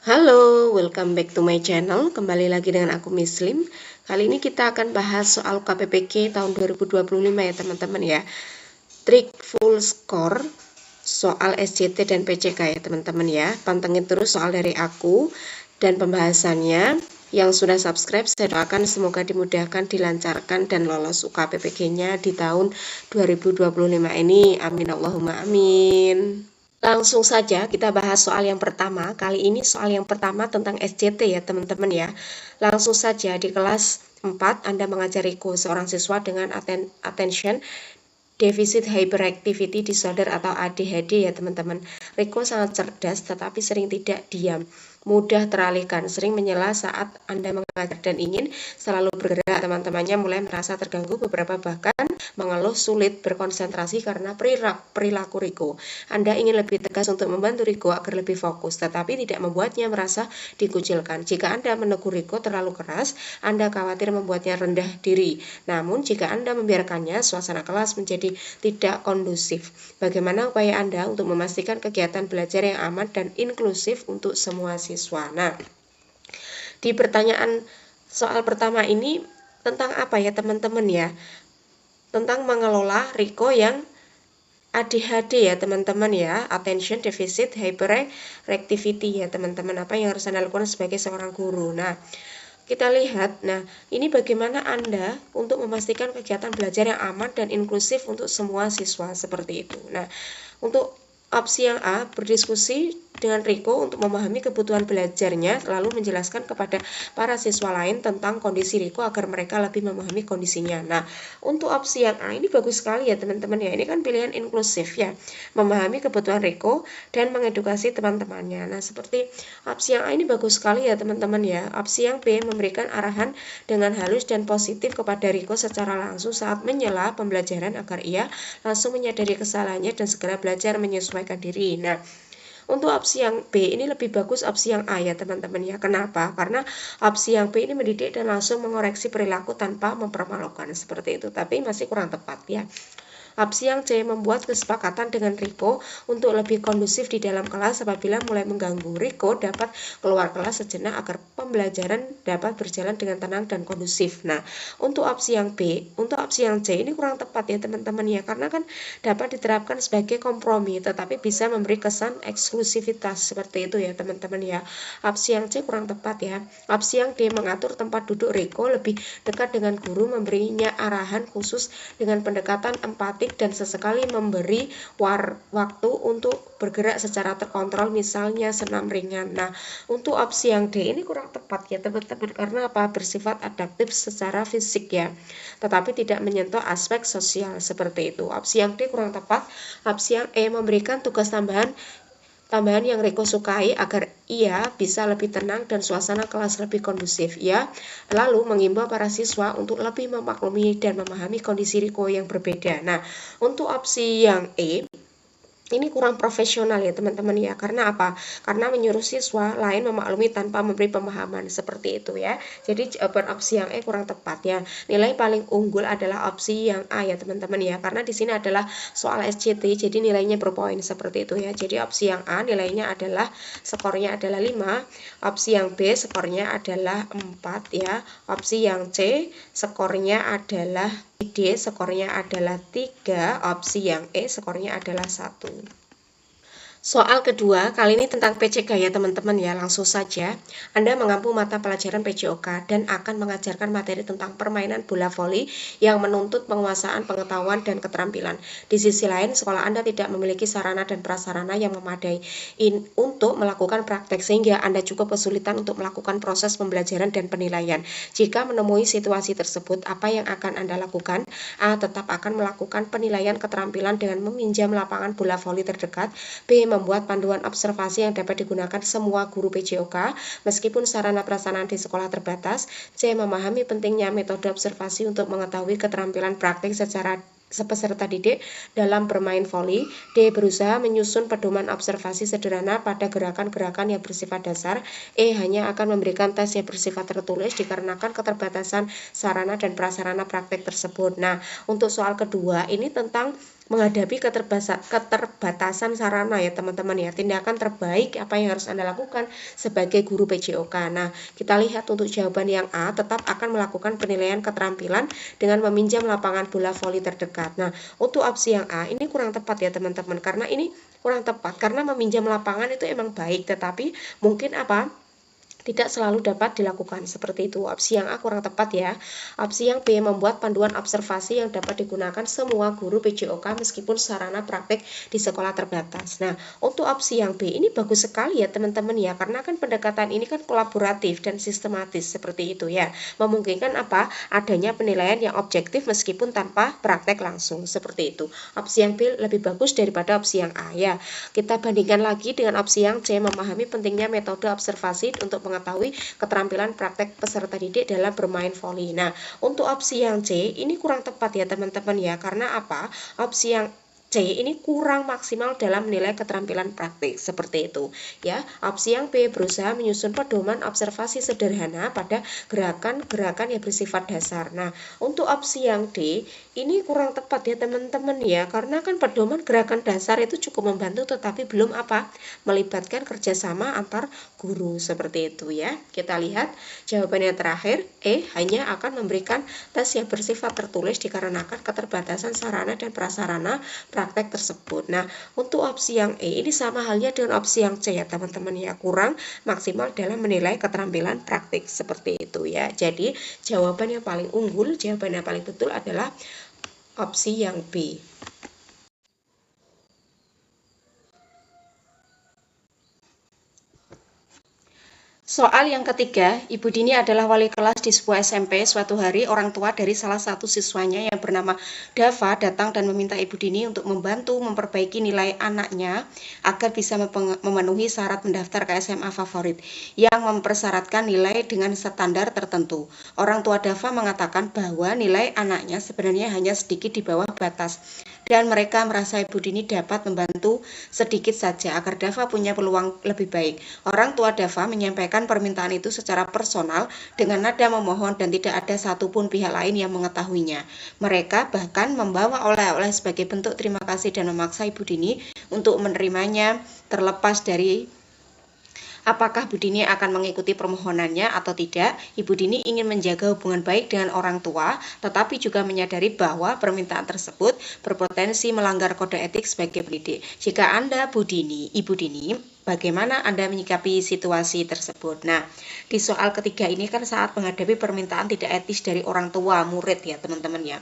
Halo, welcome back to my channel. Kembali lagi dengan aku Muslim. Kali ini kita akan bahas soal KPPK tahun 2025 ya teman-teman ya. Trik full score soal SJT dan PCK ya teman-teman ya. Pantengin terus soal dari aku dan pembahasannya. Yang sudah subscribe saya doakan semoga dimudahkan, dilancarkan dan lolos UKPPK-nya di tahun 2025 ini. Amin Allahumma amin. Langsung saja kita bahas soal yang pertama. Kali ini soal yang pertama tentang SJT ya teman-teman ya. Langsung saja di kelas 4 Anda mengajar Riko, seorang siswa dengan attention deficit hyperactivity disorder atau ADHD ya teman-teman. Riko sangat cerdas tetapi sering tidak diam, mudah teralihkan, sering menyela saat Anda mengajar dan ingin selalu bergerak. Teman-temannya mulai merasa terganggu, beberapa bahkan mengeluh sulit berkonsentrasi karena perilaku Riko. Anda ingin lebih tegas untuk membantu Riko agar lebih fokus, tetapi tidak membuatnya merasa dikucilkan. Jika Anda menegur Riko terlalu keras, Anda khawatir membuatnya rendah diri. Namun, jika Anda membiarkannya, suasana kelas menjadi tidak kondusif. Bagaimana upaya Anda untuk memastikan kegiatan belajar yang aman dan inklusif untuk semua siswa? Nah, di pertanyaan soal pertama ini tentang apa ya teman-teman ya? Tentang mengelola Riko yang ADHD ya teman-teman ya, attention deficit hyperactivity ya teman-teman. Apa yang harus Anda lakukan sebagai seorang guru? Nah, kita lihat, nah ini bagaimana Anda untuk memastikan kegiatan belajar yang aman dan inklusif untuk semua siswa seperti itu. Nah, untuk opsi yang A, berdiskusi dengan Riko untuk memahami kebutuhan belajarnya, lalu menjelaskan kepada para siswa lain tentang kondisi Riko agar mereka lebih memahami kondisinya. Nah, untuk opsi yang A ini bagus sekali ya teman-teman ya, ini kan pilihan inklusif ya, memahami kebutuhan Riko dan mengedukasi teman-temannya. Nah, seperti opsi yang A ini bagus sekali ya teman-teman ya. Opsi yang B memberikan arahan dengan halus dan positif kepada Riko secara langsung saat menyela pembelajaran agar ia langsung menyadari kesalahannya dan segera belajar menyesuaikan diri. Nah, untuk opsi yang B ini lebih bagus opsi yang A ya teman-teman ya. Kenapa? Karena opsi yang B ini mendidik dan langsung mengoreksi perilaku tanpa mempermalukan seperti itu. Tapi masih kurang tepat ya. Opsi yang C membuat kesepakatan dengan Riko untuk lebih kondusif di dalam kelas. Apabila mulai mengganggu, Riko dapat keluar kelas sejenak agar pembelajaran dapat berjalan dengan tenang dan kondusif. Nah, untuk opsi yang C ini kurang tepat ya teman-teman ya, karena kan dapat diterapkan sebagai kompromi tetapi bisa memberi kesan eksklusivitas seperti itu ya teman-teman ya. Opsi yang C kurang tepat ya. Opsi yang D mengatur tempat duduk Riko lebih dekat dengan guru, memberinya arahan khusus dengan pendekatan empati dan sesekali memberi waktu untuk bergerak secara terkontrol, misalnya senam ringan. Nah, untuk opsi yang D ini kurang tepat ya teman-teman, karena apa? Bersifat adaptif secara fisik ya, tetapi tidak menyentuh aspek sosial seperti itu. Opsi yang D kurang tepat. Opsi yang E memberikan tugas tambahan yang Riko sukai agar ia bisa lebih tenang dan suasana kelas lebih kondusif ya. Lalu mengimbau para siswa untuk lebih memaklumi dan memahami kondisi Riko yang berbeda. Nah, untuk opsi yang E ini kurang profesional ya teman-teman ya. Karena apa? Karena menyuruh siswa lain memaklumi tanpa memberi pemahaman seperti itu ya. Jadi jawaban opsi yang E kurang tepat ya. Nilai paling unggul adalah opsi yang A ya teman-teman ya. Karena di sini adalah soal SJT, jadi nilainya berpoin seperti itu ya. Jadi opsi yang A nilainya adalah skornya adalah 5, opsi yang B skornya adalah 4 ya. Opsi yang C skornya adalah D skornya adalah 3, opsi yang E skornya adalah 1. Soal kedua, kali ini tentang PCK ya teman-teman ya, langsung saja. Anda mengampu mata pelajaran PJOK dan akan mengajarkan materi tentang permainan bola voli yang menuntut penguasaan pengetahuan dan keterampilan. Di sisi lain, sekolah Anda tidak memiliki sarana dan prasarana yang memadai untuk melakukan praktek, sehingga Anda cukup kesulitan untuk melakukan proses pembelajaran dan penilaian. Jika menemui situasi tersebut, apa yang akan Anda lakukan? A. Tetap akan melakukan penilaian keterampilan dengan meminjam lapangan bola voli terdekat. B. Membuat panduan observasi yang dapat digunakan semua guru PJOK meskipun sarana prasarana di sekolah terbatas. C. Memahami pentingnya metode observasi untuk mengetahui keterampilan praktik secara peserta didik dalam bermain voli. D. Berusaha menyusun pedoman observasi sederhana pada gerakan-gerakan yang bersifat dasar. E. Hanya akan memberikan tes yang bersifat tertulis dikarenakan keterbatasan sarana dan prasarana praktik tersebut. Nah, untuk soal kedua ini tentang menghadapi keterbatasan sarana ya teman-teman ya. Tindakan terbaik apa yang harus Anda lakukan sebagai guru PJOK. Nah, kita lihat untuk jawaban yang A, tetap akan melakukan penilaian keterampilan dengan meminjam lapangan bola voli terdekat. Nah, untuk opsi yang A ini kurang tepat ya teman-teman, karena ini kurang tepat karena meminjam lapangan itu emang baik, tetapi mungkin apa? Tidak selalu dapat dilakukan seperti itu. Opsi yang A kurang tepat ya. Opsi yang B, membuat panduan observasi yang dapat digunakan semua guru PJOK meskipun sarana praktek di sekolah terbatas. Nah, untuk opsi yang B ini bagus sekali ya teman-teman ya, karena kan pendekatan ini kan kolaboratif dan sistematis seperti itu ya. Memungkinkan apa? Adanya penilaian yang objektif meskipun tanpa praktek langsung seperti itu. Opsi yang B lebih bagus daripada opsi yang A ya. Kita bandingkan lagi dengan opsi yang C, memahami pentingnya metode observasi untuk mengetahui keterampilan praktek peserta didik dalam bermain voli. Nah, untuk opsi yang C ini kurang tepat ya teman-teman ya, karena apa? Opsi yang C ini kurang maksimal dalam menilai keterampilan praktik seperti itu ya. Opsi yang B, berusaha menyusun pedoman observasi sederhana pada gerakan-gerakan yang bersifat dasar. Nah, untuk opsi yang D ini kurang tepat ya teman-teman ya, karena kan pedoman gerakan dasar itu cukup membantu tetapi belum apa? Melibatkan kerjasama antar guru seperti itu ya. Kita lihat jawabannya terakhir, E, hanya akan memberikan tes yang bersifat tertulis dikarenakan keterbatasan sarana dan prasarana praktek tersebut. Nah, untuk opsi yang E ini sama halnya dengan opsi yang C ya teman-teman ya, kurang maksimal dalam menilai keterampilan praktik seperti itu ya. Jadi jawaban yang paling unggul, jawaban yang paling betul adalah opsi yang B. Soal yang ketiga, Ibu Dini adalah wali kelas di sebuah SMP. Suatu hari, orang tua dari salah satu siswanya yang bernama Dava datang dan meminta Ibu Dini untuk membantu memperbaiki nilai anaknya agar bisa memenuhi syarat mendaftar ke SMA favorit yang mempersyaratkan nilai dengan standar tertentu. Orang tua Dava mengatakan bahwa nilai anaknya sebenarnya hanya sedikit di bawah batas, dan mereka merasa Ibu Dini dapat membantu sedikit saja agar Dava punya peluang lebih baik. Orang tua Dava menyampaikan permintaan itu secara personal dengan nada memohon dan tidak ada satupun pihak lain yang mengetahuinya. Mereka bahkan membawa oleh-oleh sebagai bentuk terima kasih dan memaksa Ibu Dini untuk menerimanya, terlepas dari apakah Bu Dini akan mengikuti permohonannya atau tidak. Ibu Dini ingin menjaga hubungan baik dengan orang tua, tetapi juga menyadari bahwa permintaan tersebut berpotensi melanggar kode etik sebagai pendidik. Jika Anda Ibu Dini, bagaimana Anda menyikapi situasi tersebut? Nah, di soal ketiga ini kan saat menghadapi permintaan tidak etis dari orang tua murid ya teman-teman ya.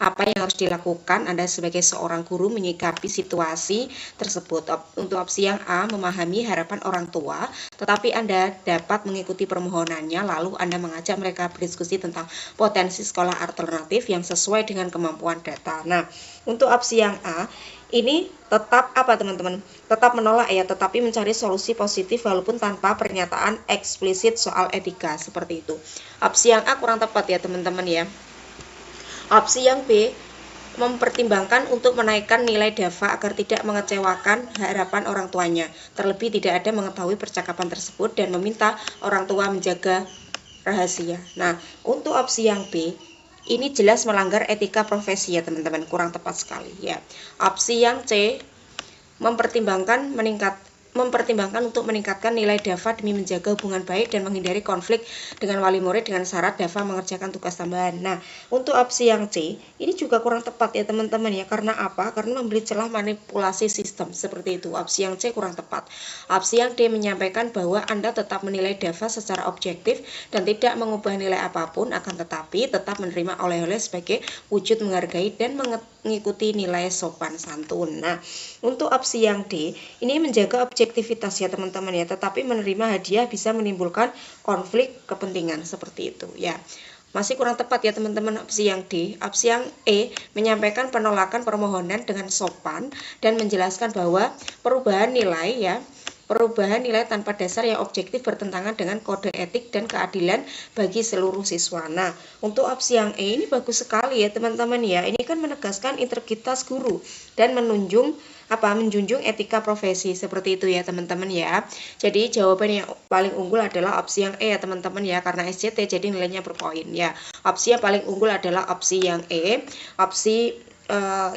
Apa yang harus dilakukan Anda sebagai seorang guru menyikapi situasi tersebut? Untuk opsi yang A, memahami harapan orang tua, tetapi Anda dapat mengikuti permohonannya, lalu Anda mengajak mereka berdiskusi tentang potensi sekolah alternatif yang sesuai dengan kemampuan data. Nah, untuk opsi yang A, ini tetap apa teman-teman? Tetap menolak ya, tetapi mencari solusi positif walaupun tanpa pernyataan eksplisit soal etika seperti itu. Opsi yang A kurang tepat ya teman-teman ya. Opsi yang B, mempertimbangkan untuk menaikkan nilai Dava agar tidak mengecewakan harapan orang tuanya. Terlebih tidak ada mengetahui percakapan tersebut dan meminta orang tua menjaga rahasia. Nah, untuk opsi yang B, ini jelas melanggar etika profesi ya teman-teman, kurang tepat sekali ya. Opsi yang C, mempertimbangkan untuk meningkatkan nilai Dava demi menjaga hubungan baik dan menghindari konflik dengan wali murid dengan syarat Dava mengerjakan tugas tambahan. Nah, untuk opsi yang C, ini juga kurang tepat ya teman-teman ya. Karena apa? Karena memberi celah manipulasi sistem seperti itu. Opsi yang C kurang tepat. Opsi yang D menyampaikan bahwa Anda tetap menilai Dava secara objektif dan tidak mengubah nilai apapun, akan tetapi tetap menerima oleh-oleh sebagai wujud menghargai dan mengikuti nilai sopan santun. Nah, untuk opsi yang D, ini menjaga objektivitas ya teman-teman ya, tetapi menerima hadiah bisa menimbulkan konflik kepentingan seperti itu ya. Masih kurang tepat ya teman-teman opsi yang D. Opsi yang E, menyampaikan penolakan permohonan dengan sopan dan menjelaskan bahwa perubahan nilai tanpa dasar yang objektif bertentangan dengan kode etik dan keadilan bagi seluruh siswa. Nah, untuk opsi yang E ini bagus sekali ya teman-teman ya. Ini kan menegaskan integritas guru dan menjunjung etika profesi seperti itu ya teman-teman ya. Jadi jawaban yang paling unggul adalah opsi yang E ya teman-teman ya, karena SCT jadi nilainya berpoin ya. Opsi yang paling unggul adalah opsi yang E. Opsi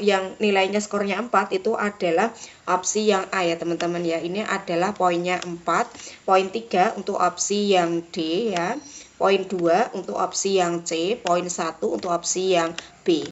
yang nilainya skornya 4 itu adalah opsi yang A ya teman-teman ya. Ini adalah poinnya 4, poin 3 untuk opsi yang D ya, poin 2 untuk opsi yang C, poin 1 untuk opsi yang B.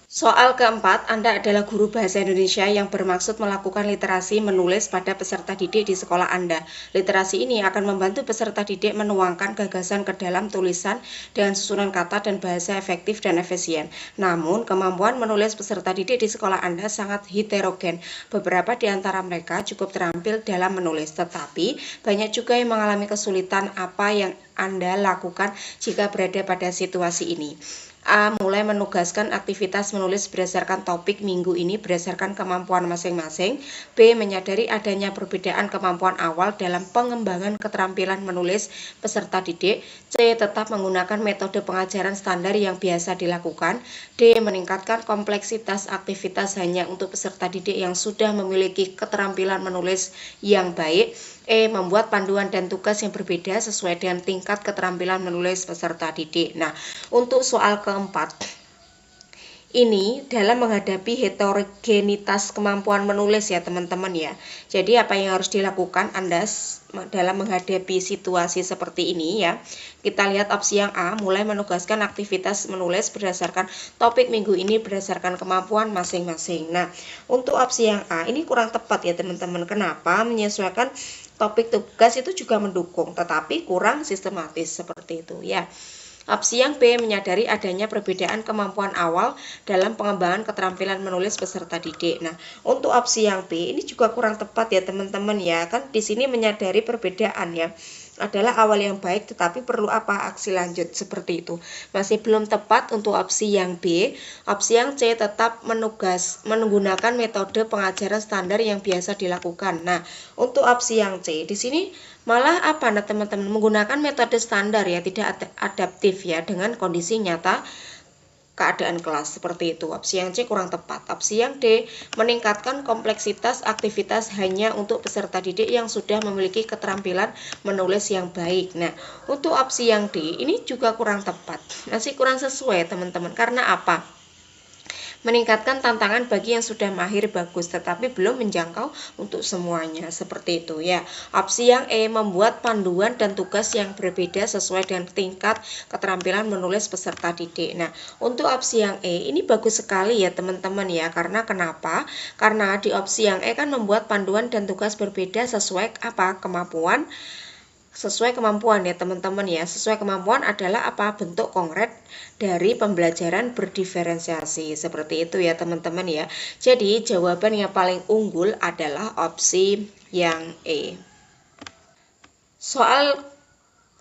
Soal keempat, Anda adalah guru bahasa Indonesia yang bermaksud melakukan literasi menulis pada peserta didik di sekolah Anda. Literasi ini akan membantu peserta didik menuangkan gagasan ke dalam tulisan dengan susunan kata dan bahasa efektif dan efisien. Namun, kemampuan menulis peserta didik di sekolah Anda sangat heterogen. Beberapa di antara mereka cukup terampil dalam menulis, tetapi banyak juga yang mengalami kesulitan. Apa yang Anda lakukan jika berada pada situasi ini? A. Mulai menugaskan aktivitas menulis berdasarkan topik minggu ini berdasarkan kemampuan masing-masing. B. Menyadari adanya perbedaan kemampuan awal dalam pengembangan keterampilan menulis peserta didik. C. Tetap menggunakan metode pengajaran standar yang biasa dilakukan. D. Meningkatkan kompleksitas aktivitas hanya untuk peserta didik yang sudah memiliki keterampilan menulis yang baik. E. Membuat panduan dan tugas yang berbeda sesuai dengan tingkat keterampilan menulis peserta didik. Nah, untuk soal keempat, ini dalam menghadapi heterogenitas kemampuan menulis ya teman-teman ya. Jadi apa yang harus dilakukan Anda dalam menghadapi situasi seperti ini ya. Kita lihat opsi yang A, mulai menugaskan aktivitas menulis berdasarkan topik minggu ini berdasarkan kemampuan masing-masing. Nah, untuk opsi yang A ini kurang tepat ya teman-teman. Kenapa? Menyesuaikan topik tugas itu juga mendukung, tetapi kurang sistematis seperti itu ya. Opsi yang B, menyadari adanya perbedaan kemampuan awal dalam pengembangan keterampilan menulis peserta didik. Nah, untuk opsi yang B ini juga kurang tepat ya teman-teman ya. Kan di sini menyadari perbedaan ya. Adalah awal yang baik, tetapi perlu apa? Aksi lanjut seperti itu. Masih belum tepat untuk opsi yang B. Opsi yang C, tetap menggunakan metode pengajaran standar yang biasa dilakukan. Nah, untuk opsi yang C di sini malah apa? Nah, teman-teman menggunakan metode standar ya, tidak adaptif ya dengan kondisi nyata keadaan kelas seperti itu. Opsi yang C kurang tepat. Opsi yang D, meningkatkan kompleksitas aktivitas hanya untuk peserta didik yang sudah memiliki keterampilan menulis yang baik. Nah, untuk opsi yang D ini juga kurang tepat. Masih kurang sesuai teman-teman. Karena apa? Meningkatkan tantangan bagi yang sudah mahir bagus, tetapi belum menjangkau untuk semuanya, seperti itu ya. Opsi yang E, membuat panduan dan tugas yang berbeda sesuai dengan tingkat keterampilan menulis peserta didik. Nah, untuk opsi yang E ini bagus sekali ya teman-teman ya. Karena kenapa? Karena di opsi yang E kan membuat panduan dan tugas berbeda sesuai apa? Sesuai kemampuan ya teman-teman ya. Sesuai kemampuan adalah apa? Bentuk konkret dari pembelajaran berdiferensiasi. Seperti itu ya teman-teman ya. Jadi jawaban yang paling unggul adalah opsi yang E. Soal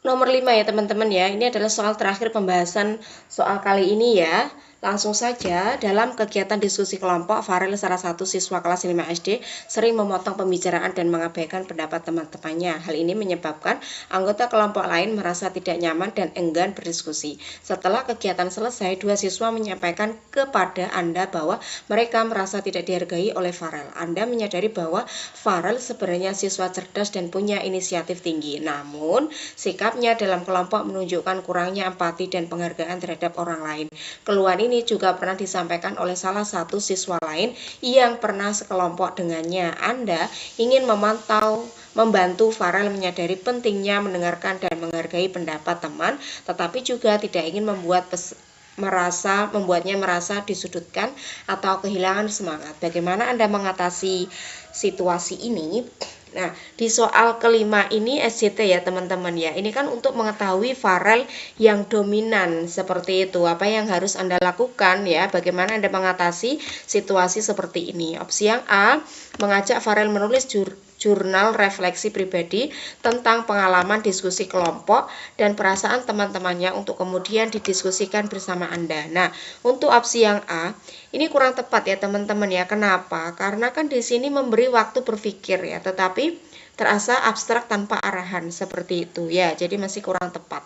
nomor 5 ya teman-teman ya. Ini adalah soal terakhir pembahasan soal kali ini ya. Langsung saja, dalam kegiatan diskusi kelompok, Farel salah satu siswa kelas 5 SD sering memotong pembicaraan dan mengabaikan pendapat teman-temannya. Hal ini menyebabkan anggota kelompok lain merasa tidak nyaman dan enggan berdiskusi. Setelah kegiatan selesai, dua siswa menyampaikan kepada Anda bahwa mereka merasa tidak dihargai oleh Farel. Anda menyadari bahwa Farel sebenarnya siswa cerdas dan punya inisiatif tinggi. Namun, sikapnya dalam kelompok menunjukkan kurangnya empati dan penghargaan terhadap orang lain. Keluhan ini juga pernah disampaikan oleh salah satu siswa lain yang pernah sekelompok dengannya. Anda ingin membantu Farel menyadari pentingnya mendengarkan dan menghargai pendapat teman, tetapi juga tidak ingin membuatnya merasa disudutkan atau kehilangan semangat. Bagaimana Anda mengatasi situasi ini? Nah, di soal kelima ini SJT ya teman-teman ya. Ini kan untuk mengetahui Farel yang dominan seperti itu. Apa yang harus Anda lakukan ya? Bagaimana Anda mengatasi situasi seperti ini? Opsi yang A, mengajak Farel menulis jurnal refleksi pribadi tentang pengalaman diskusi kelompok dan perasaan teman-temannya untuk kemudian didiskusikan bersama Anda. Nah, untuk opsi yang A, ini kurang tepat ya teman-teman ya. Kenapa? Karena kan di sini memberi waktu berpikir ya, tetapi terasa abstrak tanpa arahan seperti itu ya. Jadi masih kurang tepat.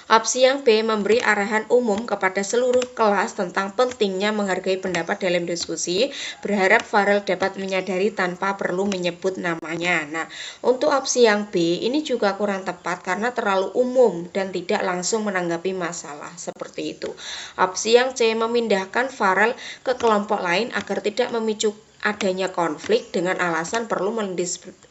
Opsi yang B memberi arahan umum kepada seluruh kelas tentang pentingnya menghargai pendapat dalam diskusi, berharap Farel dapat menyadari tanpa perlu menyebut namanya. Nah, untuk opsi yang B ini juga kurang tepat karena terlalu umum dan tidak langsung menanggapi masalah, seperti itu. Opsi yang C memindahkan Farel ke kelompok lain agar tidak memicu adanya konflik dengan alasan perlu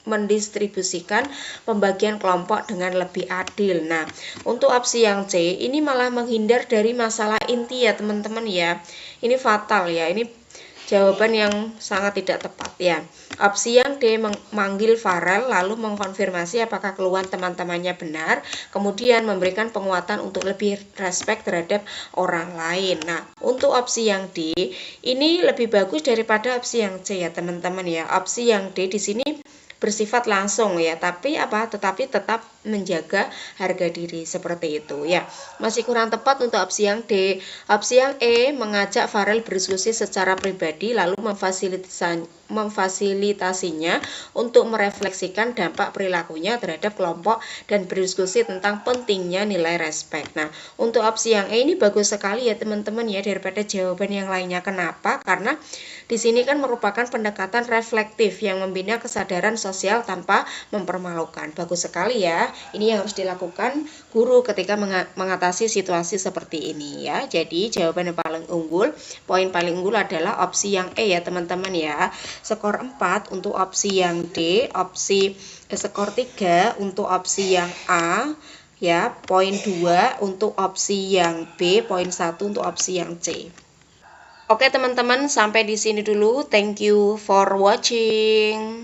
mendistribusikan pembagian kelompok dengan lebih adil. Nah, untuk opsi yang C ini malah menghindar dari masalah inti ya teman-teman ya. Ini fatal ya, ini jawaban yang sangat tidak tepat ya. Opsi yang D memanggil Farel lalu mengkonfirmasi apakah keluhan teman-temannya benar, kemudian memberikan penguatan untuk lebih respek terhadap orang lain. Nah, untuk opsi yang D ini lebih bagus daripada opsi yang C ya teman-teman ya. Opsi yang D di sini bersifat langsung ya, tetapi tetap menjaga harga diri, seperti itu ya. Masih kurang tepat untuk opsi yang D. Opsi yang E mengajak Farel berdiskusi secara pribadi lalu memfasilitasinya untuk merefleksikan dampak perilakunya terhadap kelompok dan berdiskusi tentang pentingnya nilai respek. Nah, untuk opsi yang E ini bagus sekali ya teman-teman ya daripada jawaban yang lainnya. Kenapa? Karena di sini kan merupakan pendekatan reflektif yang membina kesadaran sosial tanpa mempermalukan. Bagus sekali ya. Ini yang harus dilakukan guru ketika mengatasi situasi seperti ini ya. Jadi jawaban yang paling unggul, poin paling unggul adalah opsi yang E ya teman-teman ya. Skor 4 untuk opsi yang D, skor 3 untuk opsi yang A ya, poin 2 untuk opsi yang B, poin 1 untuk opsi yang C. Oke teman-teman, sampai di sini dulu. Thank you for watching.